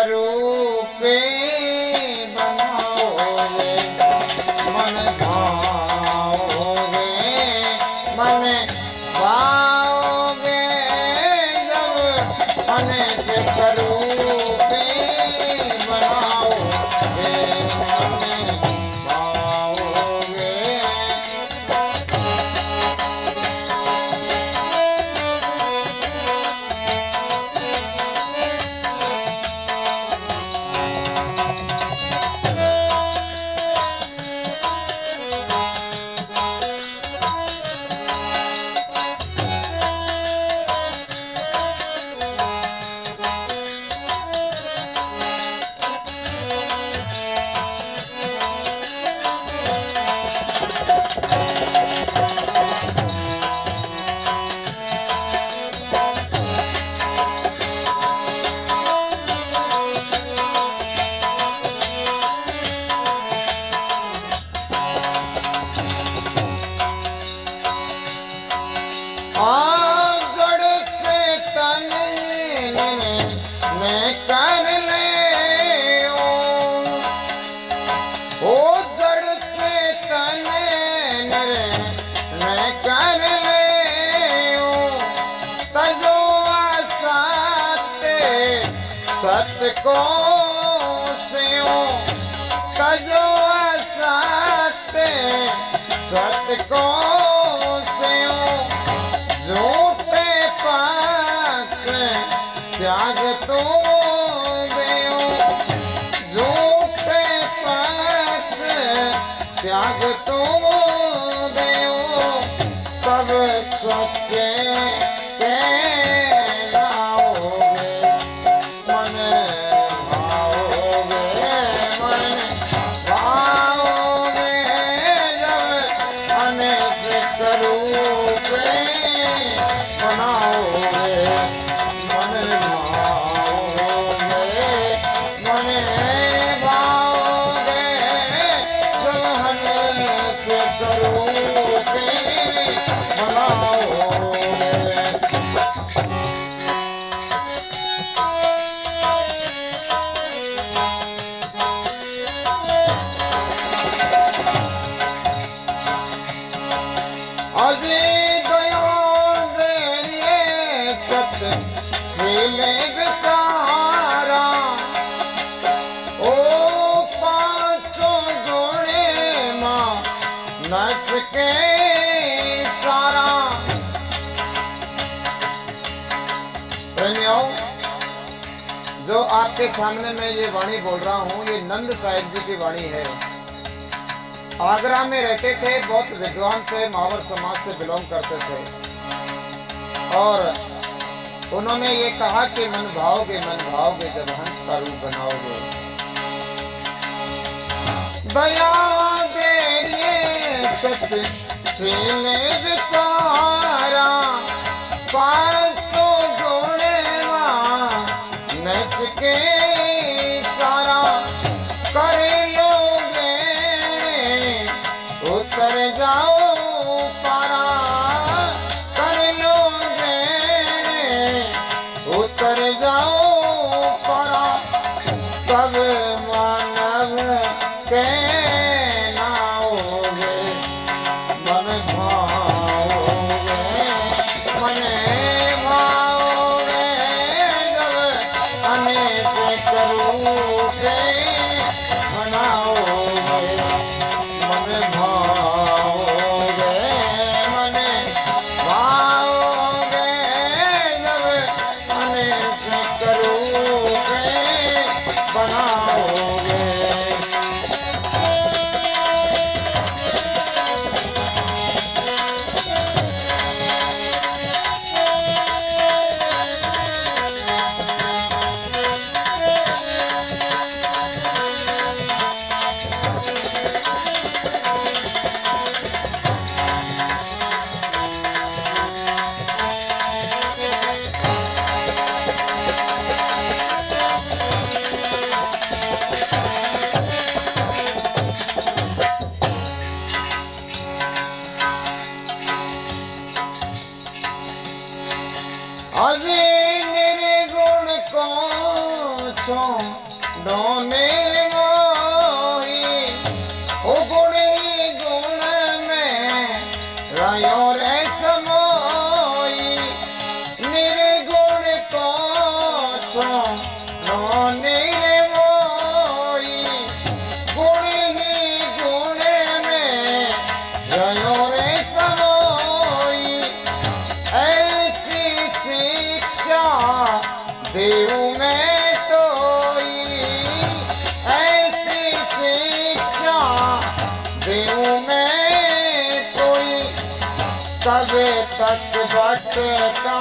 रूपे बनाओगे, मन भाओगे, मन भाओगे जब मन सिख रूपे बनाओगे, मन भाओगे। जड़ चेतन ने कर ले ओ जड़ चेतन ने कर ले तजो सत्य सत्य को स्यो तजो सत्य सत्य को स्यो झूठे पक्ष त्याग तो देओ झूठे पक्ष त्याग तो देओ तब सच्चे कहलाओगे, मन भाओगे, मन भाओगे जब अनेक रूपे बनाओगे, मन भाओगे, मन भाओगे जब अनेक रूपे बनाओगे। अजी दया देरिए सत्य सीले विचारा ओ पांचों जोड़े मां नस के सारा। प्रेमियों, जो आपके सामने मैं ये वाणी बोल रहा हूँ ये नंद साहिब जी की वाणी है। आगरा में रहते थे, बहुत विद्वान थे, मावर समाज से बिलोंग करते थे और उन्होंने ये कहा कि मन भाओगे जब हंस का रूप बनाओगे। दया देरिए सत्य सीले विचारा पांचों जोड़े मां नस के सारा कर लोगे उतर जाओ पारा कर लोगे उतर जाओ पारा तब मानव के नाओगे, मन भाओगे, मन भाओगे जब अनेक रूपे बनाओगे, मन भाओगे, मन भाओगे जब अनेक रूपे बनाओगे। डोने रे मोही ओ गुण ही गुण में रायो रे समोई निर्गुण को छो डोने रे मोही गुण ही गुण में रायो रे समोई ऐसी शिक्षा देव में कबे तक भटका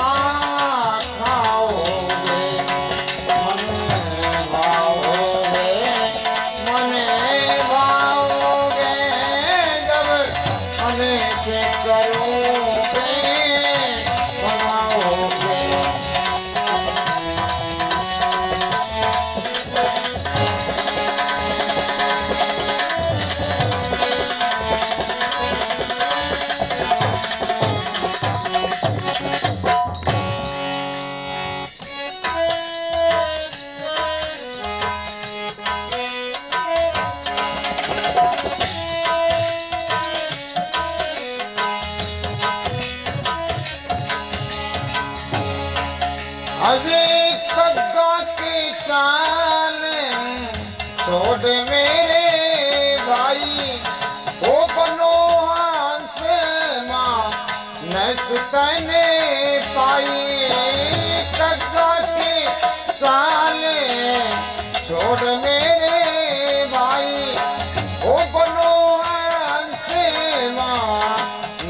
खाओगे मन भाओगे जब मन से करोगे बनाओगे अजे कग्गा की चाल छोड़ मेरे भाई ओ बनो हंस माँ नस्तने पाई कग्गा की चाल छोड़ मेरे भाई ओ बनो हंस माँ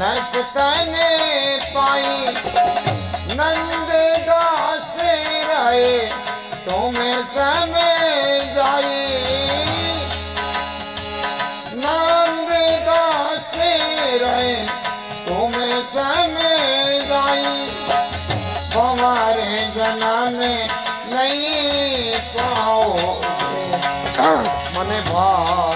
नस्तने पाई नंद दास रहे तुम्हें समझ आई नंद दास रहे तुम्हें समझ आई हमारे जन्म में नहीं पाओगे मने भाव